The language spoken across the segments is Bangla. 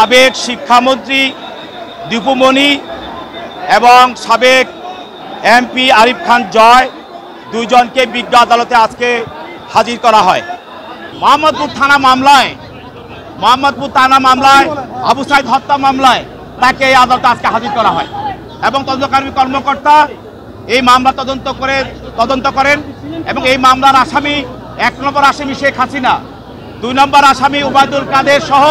সাবেক শিক্ষামন্ত্রী দীপু মনি এবং সাবেক এমপি আরিফ খান জয় দুইজনকে বিজ্ঞ আদালতে আজকে হাজির করা হয়। মোহাম্মদপুর থানা মামলায় আবু সাইদ হত্যা মামলায় তাকে এই আদালতে আজকে হাজির করা হয় এবং তদন্তকারী কর্মকর্তা এই মামলা তদন্ত করেন এবং এই মামলার আসামি 1 নম্বর আসামি শেখ হাসিনা, 2 নম্বর আসামি উবায়দুল কাদের সহ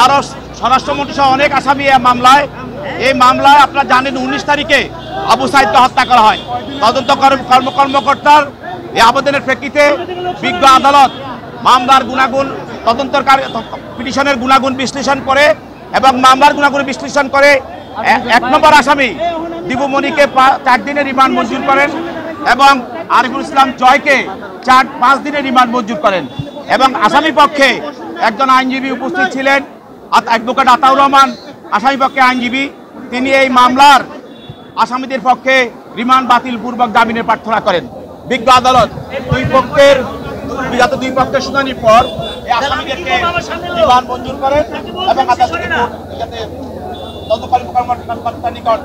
আরও স্বরাষ্ট্রমন্ত্রী সহ অনেক আসামি এই মামলায় আপনারা জানেন 19 তারিখে আবু সাইদকে হত্যা করা হয়। কর্মকর্তার এই আবেদনের প্রেক্ষিতে বিজ্ঞ আদালত মামলার গুণাগুণ পিটিশনের গুণাগুণ বিশ্লেষণ করে এবং মামলার গুণাগুণ বিশ্লেষণ করে 1 নম্বর আসামি দীপু মনিকে 4 দিনের রিমান্ড মঞ্জুর করেন এবং আরিফুল ইসলাম জয়কে 5 দিনের রিমান্ড মঞ্জুর করেন এবং আসামি পক্ষে একজন আইনজীবী উপস্থিত ছিলেন, অ্যাডভোকেট আতাউর রহমান আসামি পক্ষে আইনজীবী। তিনি এই মামলার আসামিদের পক্ষে রিমান্ড বাতিলপূর্বক জামিনের প্রার্থনা করেন। বিজ্ঞ আদালত দুই পক্ষের শুনানির পর এই আসামিদেরকে রিমান্ড মঞ্জুর করেন এবং আদালত তদন্তকারী কর্মকর্তার নিকট